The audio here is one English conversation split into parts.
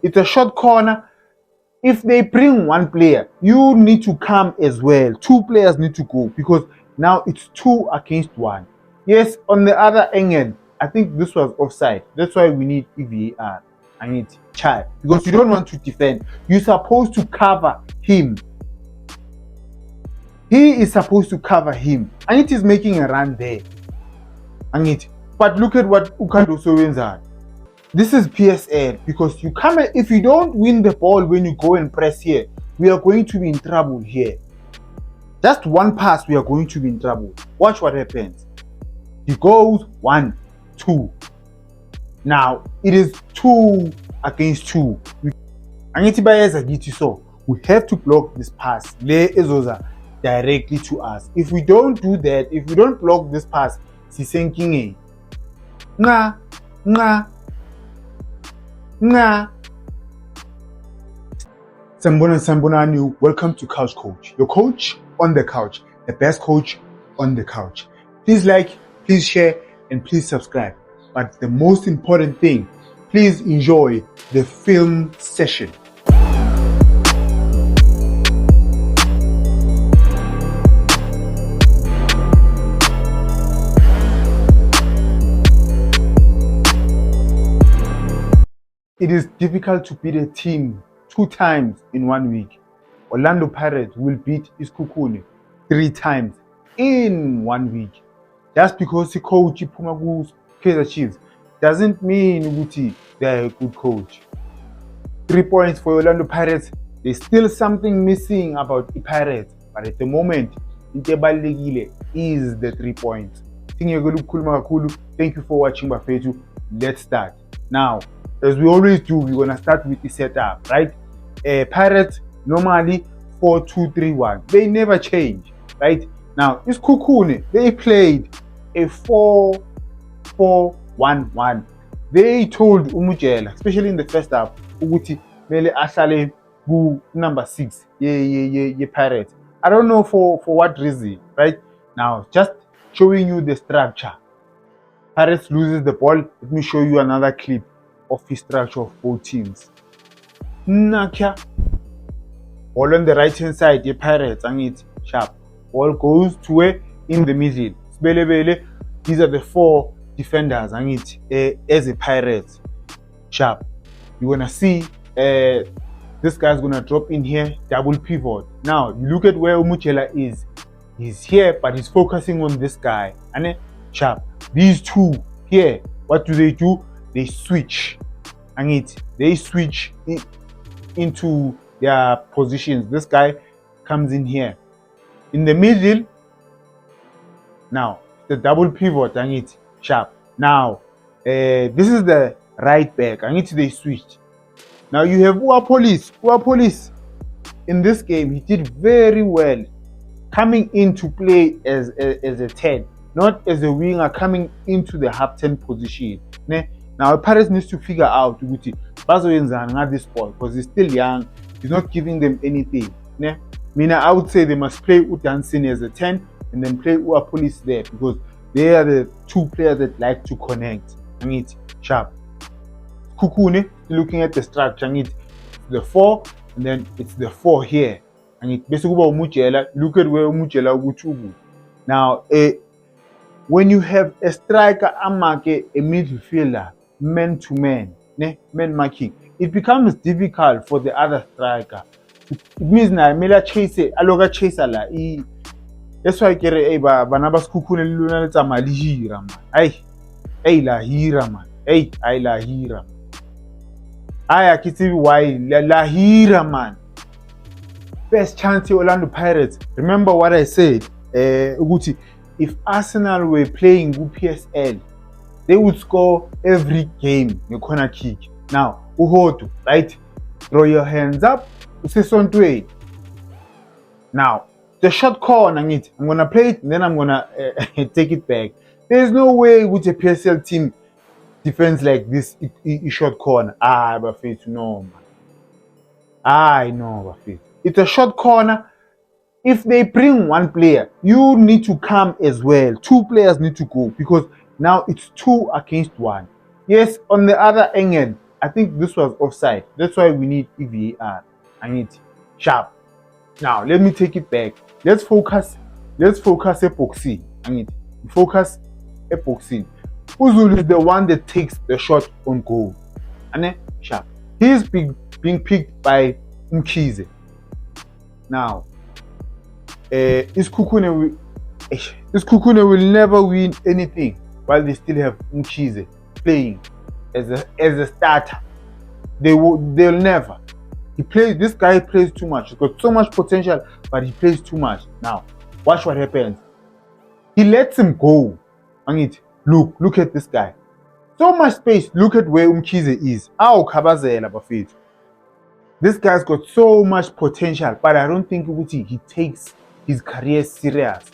It's a short corner. If they bring one player, you need to come as well. Two players need to go because now it's 2 against 1. Yes, on the other angle, I think this was offside. That's why we need EVAR. I need Chai because you don't want to defend. You're supposed to cover him. He is supposed to cover him. And it is making a run there. But look at what Ukando Sowenza. This is PSL because you come if you don't win the ball when you go and press here, we are going to be in trouble here. Just one pass, we are going to be in trouble. Watch what happens. He goes 1, 2. Now it is 2 against 2. So we have to block this pass. Le ezoza directly to us. If we don't do that, if we don't block this pass, sisenking Nah. Sambonani, welcome to Couch Coach. Your coach on the couch. The best coach on the couch. Please like, please share, and please subscribe. But the most important thing, please enjoy the film session. It is difficult to beat a team 2 times in 1 week. Orlando Pirates will beat Isikhukhune 3 times in 1 week. Just because the coach Pumagus Kaizer Chiefs doesn't mean they are a good coach. 3 points for Orlando Pirates. There's still something missing about the Pirates, but at the moment, Inteballegile is the 3 points. Thank you for watching Bafetu. Let's start. Now, as we always do, we're gonna start with the setup, right? Pirates normally 4-2-3-1. They never change, right? Now, Isikhukhune, they played a 4-4-1-1. They told Umujela, especially in the first half, ukuthi mele ahlale ku number 6. Yeah, Pirates. I don't know for what reason, right? Now, just showing you the structure. Pirates loses the ball. Let me show you another clip of the structure of both teams. Nakia. Ball on the right hand side, the Pirates, and it's sharp. Ball goes to where in the middle. Spelebele. These are the 4 defenders, and it's as a Pirates. Sharp. You're gonna see this guy's gonna drop in here, double pivot. Now you look at where Umuchela is. He's here, but he's focusing on this guy. And then sharp. These 2 here, what do? They switch. And they switch into their positions. This guy comes in here. In the middle, now the double pivot and it's sharp. Now this is the right back and they switched. Now you have Ua Police. In this game, he did very well coming into play as a 10, not as a winger coming into the half 10 position. Now Pirates needs to figure out ukuthi bazoyenzana this ball because he's still young. He's not giving them anything. I would say they must play Udansin as a 10 and then play Ua Police there because they are the 2 players that like to connect. And it's sharp. Kukune, looking at the structure, and it's the 4 and then it's the 4 here. And it's basically Umujela. Look at where Umujela Uguchugu. Now, when you have a striker, a midfielder, man to man marking, it becomes difficult for the other striker. It means na mela chase aloga chase la. That's why kere bana ba Sikhukhune lona le tsamaya le hira man. Ai la hira man. Ai la hira. Ai akitsi why la hira man. Best chance Orlando Pirates. Remember what I said? Ukuthi if Arsenal were playing with PSL, they would score every game in corner kick. Now, Uhodu, right? Throw your hands up. Usesontwe. Now, the short corner, I'm gonna play it, and then I'm gonna take it back. There's no way with a PSL team defense like this, short corner. Bafit, no, man. No, Bafit. It's a short corner. If they bring one player, you need to come as well. 2 players need to go because now it's 2 against 1. Yes, on the other angle, I think this was offside. That's why we need VAR. I need sharp. Now let me take it back. Let's focus at boxing. I need focus at boxing. Uzulu is the one that takes the shot on goal. And then sharp. He is being picked by Mkhize. Now, Isikhukhune will never win anything while they still have Mkhize playing as a starter. They'll never. This guy plays too much. He's got so much potential, but he plays too much. Now, watch what happens. He lets him go. And look at this guy. So much space. Look at where Mkhize is. Khabazela bafethu. This guy's got so much potential, but I don't think he takes his career serious.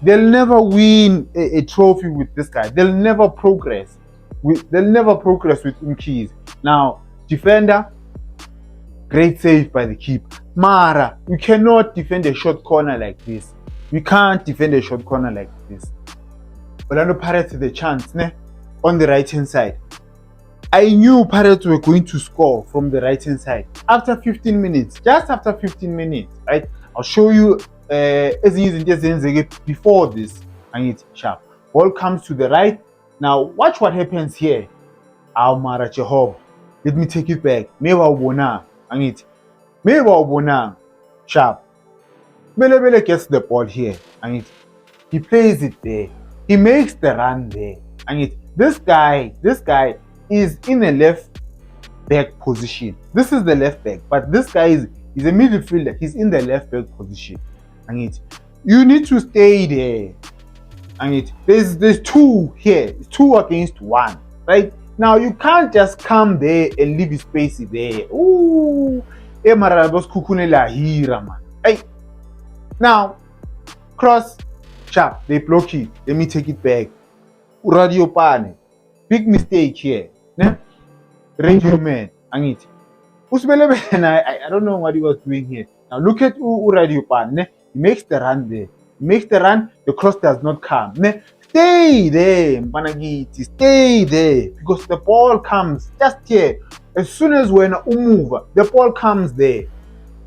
They'll never win a trophy with this guy. They'll never progress. They'll never progress with Mkhize. Now, defender, great save by the keeper. Mara, you cannot defend a short corner like this. You can't defend a short corner like this. Orlando Pirates had the chance on the right hand side. I knew Pirates were going to score from the right hand side after 15 minutes. Just after 15 minutes, right? I'll show you before this. I need sharp. Ball comes to the right. Now watch what happens here. Mara Jehovah. Let me take it back. Mewa Bona. Sharp. Bele gets the ball here. He plays it there. He makes the run there. This guy is in a left back position. This is the left back, but this guy is a midfielder. He's in the left back position. You need to stay there. There's two here. It's 2 against 1, right? Now you can't just come there and leave his space there. Ooh, now cross sharp. They block it. Let me take it back. Radio Pane. Big mistake here. Radio man. I don't know what he was doing here. Now look at Radio Pane. He makes the run there. He makes the run. The cross does not come. Stay there, Mpanagiti. Stay there. Because the ball comes just here. As soon as when you move, the ball comes there.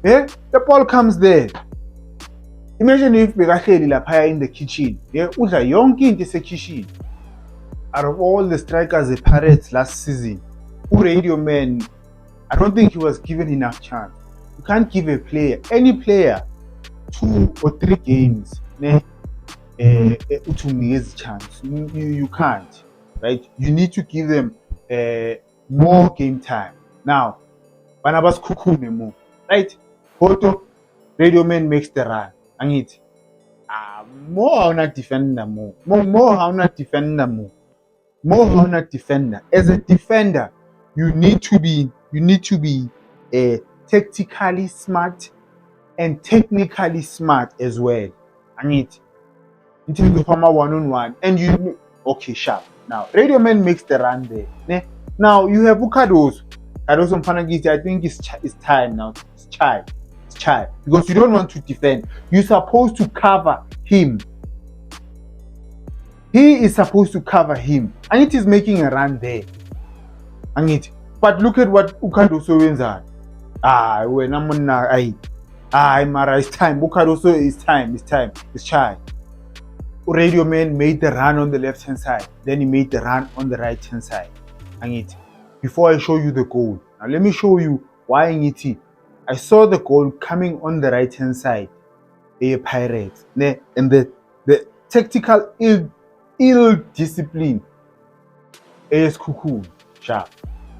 Yeah? The ball comes there. Imagine if bekahleli lapha in the kitchen. Yeah? Udla yonke into kitchen. Out of all the strikers the Pirates last season, Radio Man, I don't think he was given enough chance. You can't give any player 2 or 3 games to chance. You can't, right? You need to give them more game time. Now, Barnabas Kukunemu, right? Photo, Radio Man makes the run. More how not defender more how not defender more how not defender. As a defender, you need to be tactically smart and technically smart as well. In terms of one-on-one, and okay, sharp. Now Radio Man makes the run there. Now you have Cardoso Mpanagiti. I think it's time now. It's chai because you don't want to defend. You're supposed to cover him. He is supposed to cover him, and it is making a run there. But look at what Ukadoso wins at. Mara, it's time. Ukadoso, it's chai. Radio Man made the run on the left hand side, then he made the run on the right hand side. Before I show you the goal, now let me show you why I saw the goal coming on the right hand side. Pirates, and the tactical ill discipline. AS Cuckoo sharp.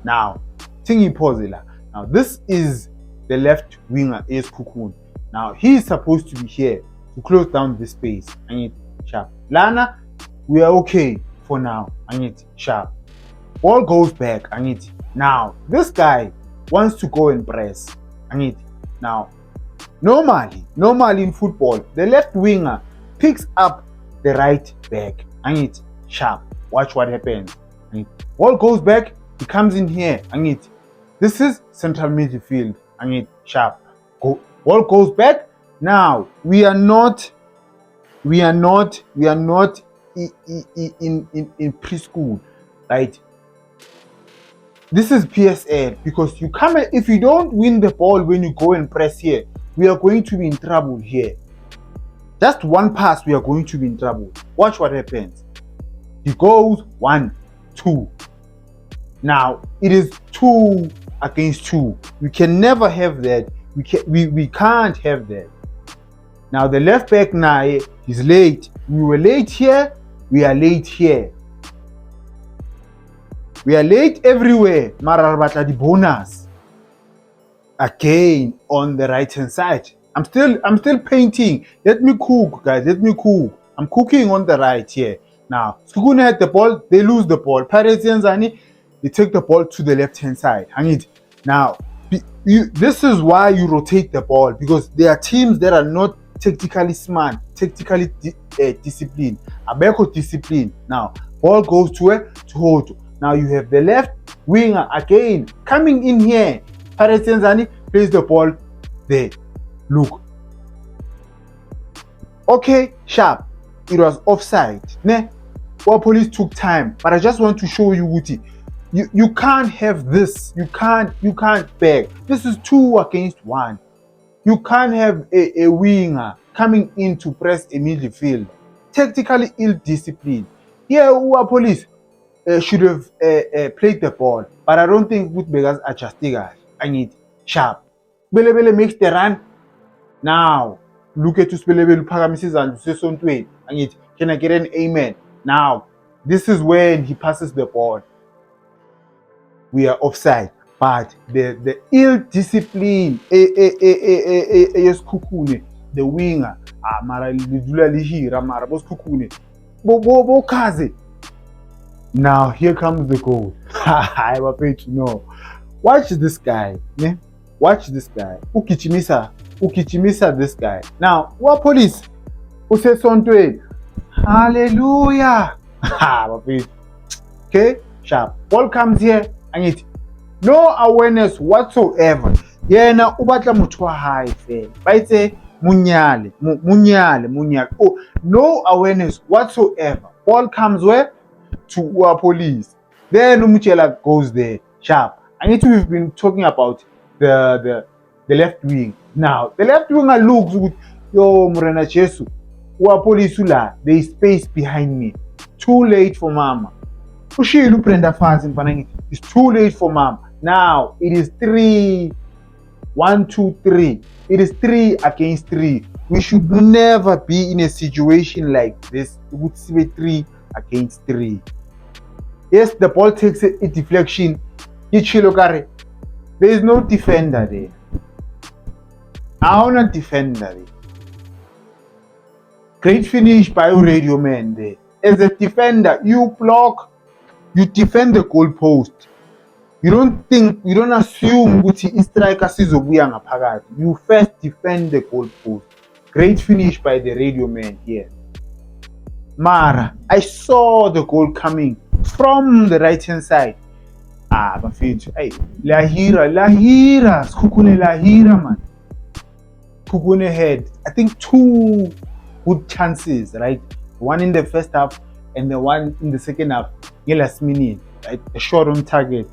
Now, Tingi Pozilla. Now this is the left winger, AS Cuckoo. Now he is supposed to be here to close down this space. Sharp. Lana, we are okay for now. Sharp. Ball goes back. Now this guy wants to go and press. Now normally in football, the left winger picks up the right back. Sharp. Watch what happens. Ball goes back. He comes in here. This is central midfield. Sharp. Ball goes back. Now we are not in preschool, right? This is PSL because you come. If you don't win the ball when you go and press here, we are going to be in trouble here. Just one pass, we are going to be in trouble. Watch what happens. He goes 1, 2. Now it is 2 against 2. We can never have that. We can't have that. Now the left back now is late. We were late here. We are late here. We are late everywhere. Mara batla di bonus. Again on the right hand side. I'm still painting. Let me cook, guys. Let me cook. I'm cooking on the right here. Now, Sekhukhune had the ball. They lose the ball. Pirates Yanzani, they take the ball to the left hand side. Hang it. Now, this is why you rotate the ball, because there are teams that are not tactically smart, tactically disciplined. Abeko discipline. Now, ball goes to Hoto. Now you have the left winger again coming in here. Pirates Yanzani plays the ball there. Look. Okay, sharp. It was offside. Ne? Well, police took time, but I just want to show you, Wuti. You can't have this. You can't beg. This is 2 against 1. You can't have a winger coming in to press a midfield. Tactically ill-disciplined. Here, Uwa police should have played the ball, but I don't think Woodbeggars are justified. I need sharp. Belebele makes the run. Now, look at Spelebele Pagamisis and Sesontwe. I need, can I get an amen? Now, this is when he passes the ball. We are offside, but the ill-discipline, Sekhukhune, the winger, Mara Lidula Lihira, Mara Sekhukhune, Bo Kaze. Now, here comes the goal. I was paid to know. Watch this guy. Ne? Watch this guy. Ukichimisa this guy. Now, what police? Who says something? Hallelujah. Okay, sharp. Ball comes here and it no awareness whatsoever. Yeah, now ubatla mutwa high fail. By say munyale. Oh, no awareness whatsoever. Ball comes where? To our police. Then Umuchela goes there. Sharp. I need to have been talking about the left wing. Now, the left winger looks with yo Murena Jesu. Our police ula, there is space behind me. Too late for mama. Ushilu prenda fans in Panangit. It's too late for mama. Now it is 3. 1, 2, 3. It is 3 against 3. We should never be in a situation like this. It would be 3 against 3. Yes, the ball takes a deflection. There is no defender there. I'm not defender there. Great finish by Radio Man there. As a defender, you block, you defend the goalpost. You don't assume ukuthi striker sizobuya ngaphakathi. You first defend the goalpost. Great finish by the Radio Man here. Mara, I saw the goal coming from the right hand side. Bafethu. Hey, Lahira, Sekhukhune Lahira, man. Sekhukhune had, I think, 2 good chances, right? One in the first half and the one in the second half. Last minute, right? A shot on target.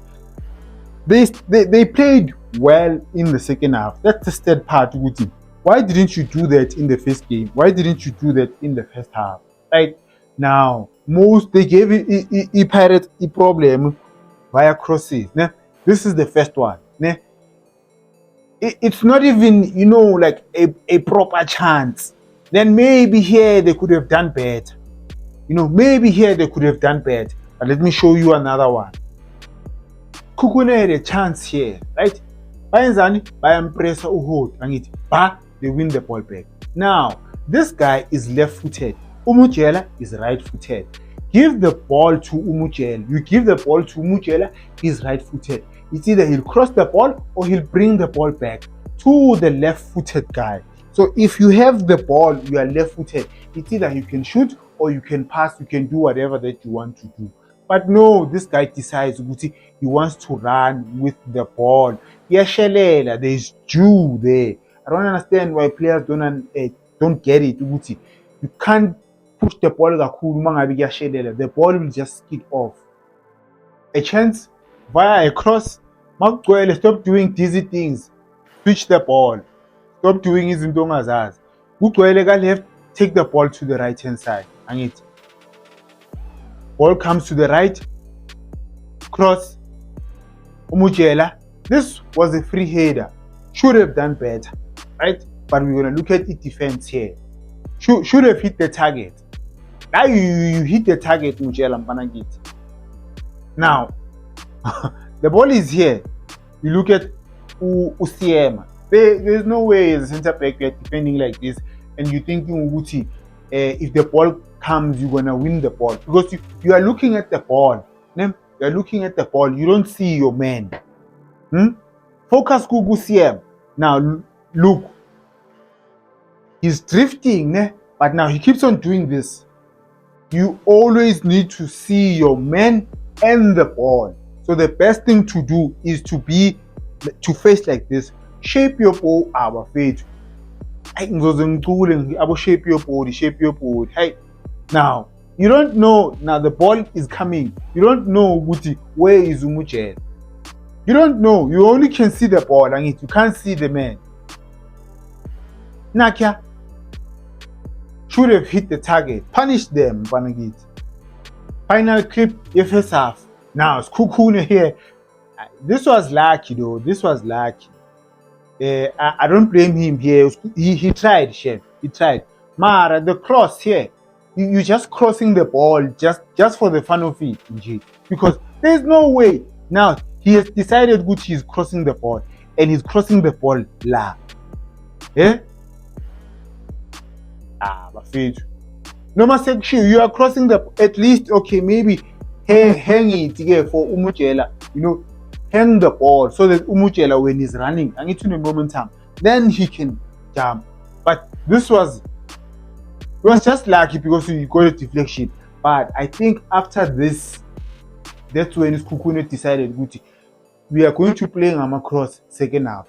They played well in the second half. That's the third part, Guti. Why didn't you do that in the first game? Why didn't you do that in the first half? Right now, they gave it Pirates a problem via crosses. Né? This is the first one. Né? It's not even, like a proper chance. Then maybe here they could have done better. Maybe here they could have done better. But let me show you another one. Sekhukhune had a chance here, right? Bayampressa uHoto, but they win the ball back. Now, this guy is left-footed. Umuchela is right-footed. Give the ball to Umuchela. You give the ball to Umuchela, he's right-footed. It's either he'll cross the ball or he'll bring the ball back to the left-footed guy. So if you have the ball, you are left-footed. It's either you can shoot or you can pass, you can do whatever that you want to do. But no, this guy decides he wants to run with the ball. Yashelela, there's Jew there. I don't understand why players don't get it. You can't push the ball the ball will just skid off. A chance, via a cross. Makugcwele, stop doing dizzy things. Switch the ball. Stop doing izinto ongazazi. Kugcwele ka left, take the ball to the right hand side. Angithi. Ball comes to the right. Cross. Umujela. This was a free header. Should have done better, right? But we're gonna look at the defense here. Should have hit the target. Now you hit the target, Mujela Mpanangiti. Now, the ball is here. You look at Usiema. There's no way as a centre back you're defending like this and you're thinking, Uguti, if the ball comes, you're gonna win the ball. Because you are looking at the ball. You are looking at the ball. You don't see your man. Focus Usiema. Now, look. He's drifting, but now he keeps on doing this. You always need to see your man and the ball. So the best thing to do is to face like this. Shape your ball, our feet. Shape your body, shape your body. Hey, now you don't know. Now the ball is coming. You don't know where is Umujel. You don't know. You only can see the ball, and you can't see the man. Nakia should have hit the target. Punish them, Banagit. Final clip, first half. Now, Skukune here. This was lucky, though. This was lucky. I don't blame him here. He tried, chef. He tried. Mara, the cross here. You're just crossing the ball just for the fun of it, because there's no way. Now, he has decided Gucci is crossing the ball, and he's crossing the ball la. Eh? Bafethu. No matter you are crossing the at least okay maybe hang it for Umujela, hang the ball so that Umujela when he's running and it's in a momentum then he can jump. But this was just lucky because he got a deflection. But I think after this, that's when Skukune decided we are going to play Ngama cross second half.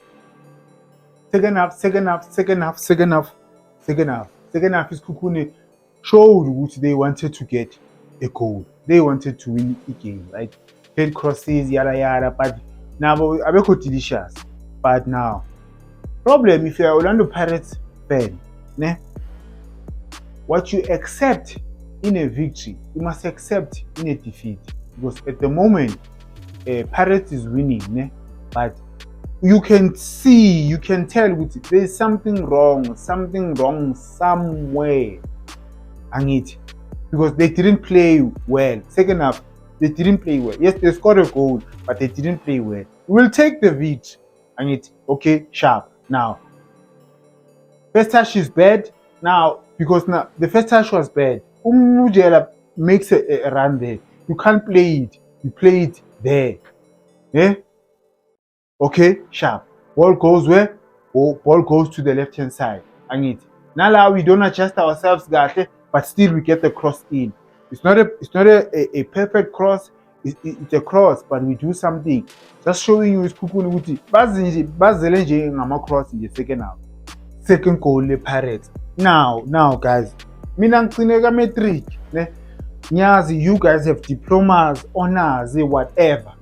Second half is Kukune showed they wanted to get a goal. They wanted to win the game, right? Head crosses, yada yada, but now Abeko delicious. But now, problem if you're Orlando Pirates fan, what you accept in a victory, you must accept in a defeat. Because at the moment, Pirates is winning, but you can tell there's something wrong somewhere. Because they didn't play well. Second half, they didn't play well. Yes, they scored a goal, but they didn't play well. We'll take the lead. Okay, sharp. Now, first touch is bad. Now, because now the first touch was bad. Umujela makes a run there. You can't play it. You play it there. Yeah? Okay, sharp. Ball goes where? Ball goes to the left hand side. Now we don't adjust ourselves, but still we get the cross in. It's not a perfect cross. It's a cross, but we do something. Just showing you is Kukunuti. Bazelenje ngama cross in the second half. Second goal, the Pirates. Now, guys. Minang metric. Nyazi, you guys have diplomas, honors, whatever.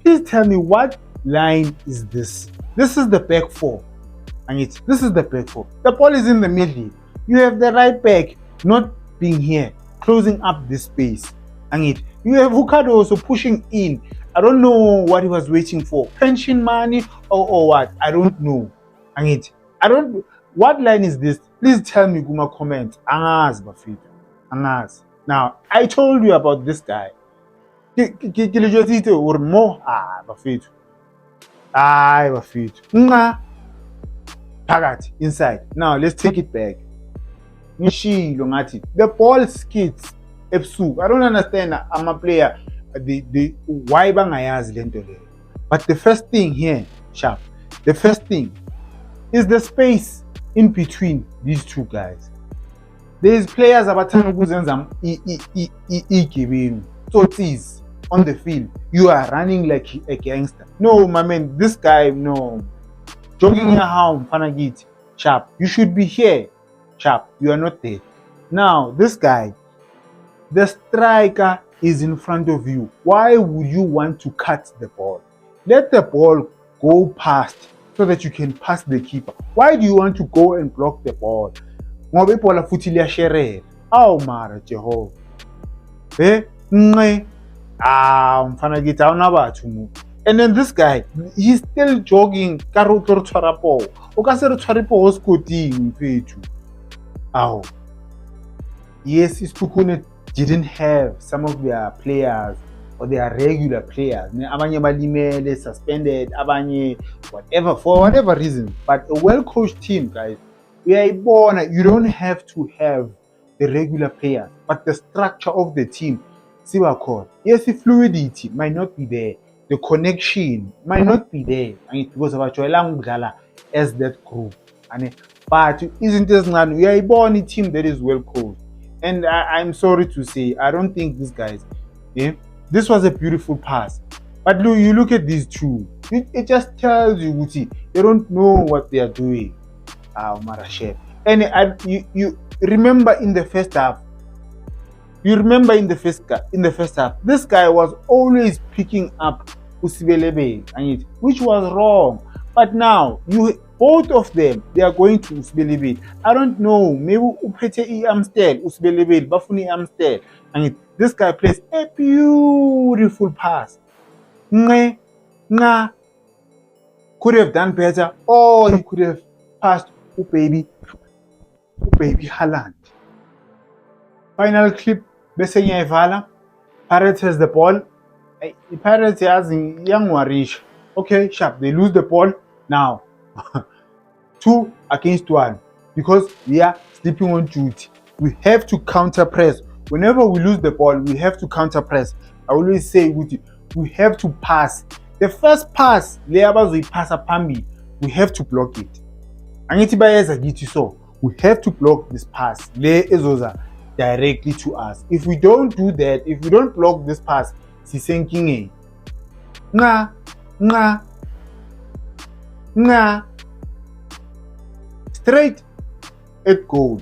Please tell me what line is this? This is the back four. This is the back four. The ball is in the middle. You have the right back not being here, closing up this space. You have Hukado also pushing in. I don't know what he was waiting for. Pension money or what? I don't know. What line is this? Please tell me, Guma comment. Angas, Bafit. Angas. Now, I told you about this guy. Or more. Bafit. Bafit. Pagat inside. Now let's take it back. The ball skids. I don't understand. I'm a player. The why bangayazi. But the first thing here, sharp. The first thing is the space in between these two guys. There's players about so it is on the field. You are running like a gangster. No, my man, this guy, no. Jogging around, Fanagit, sharp. You should be here, sharp. You are not there. Now, this guy, the striker is in front of you, why would you want to cut the ball? Let the ball go past so that you can pass the keeper. Why do you want to go and block the ball? Ngoba ibhola futhi liyasherela. Awu mara Jehova. Nqe. Mfana kithi awunabathu mu. And then this guy, he's still jogging ka re tlo re tshwara poo. O ka se re tshware poo skoting mfethu. Awu. Yes, Istukune didn't have some of their players or their regular players. Abanye balimele, suspended, abanye whatever, for whatever reason. But a well-coached team, guys, you don't have to have the regular players, but the structure of the team, yes, the fluidity might not be there, the connection might not be there, because of as that group. But isn't this not we are born a team that is well coached? And I'm sorry to say, I don't think these guys, this was a beautiful pass. But you look at these two, it just tells you, Guti, they don't know what they are doing. Marashe. And you remember in the first half, this guy was always picking up Usibelebe, which was wrong. But now, both of them, they are going to Usibelebe. I don't know, maybe Upete Amstel, Usibelebe, Bafuni Amstel. And this guy plays a beautiful pass. Could have done better, or he could have passed baby Haaland. Final clip, Besenya Ivala. Pirates has the ball. The Pirates has young Warish. Okay, sharp. They lose the ball now. 2 against 1 because we are sleeping on duty. We have to counter press. Whenever we lose the ball, we have to counter press. I always say, we have to pass. The first pass, we pass a pambi. We have to block it. So we have to block this pass. Directly to us. If we don't do that, if we don't block this pass, sisenking straight at goal.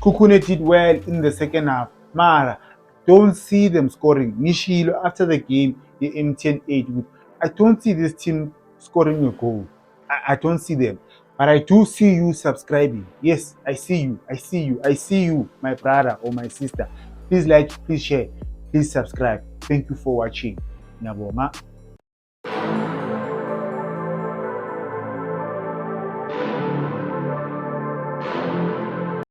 Kukune did well in the second half. Mara, don't see them scoring. Nishilo after the game, the MTN8. I don't see this team scoring a goal. I don't see them. But I do see you subscribing. Yes, I see you. I see you. I see you, my brother or my sister. Please like, please share, please subscribe. Thank you for watching. Nyaboma.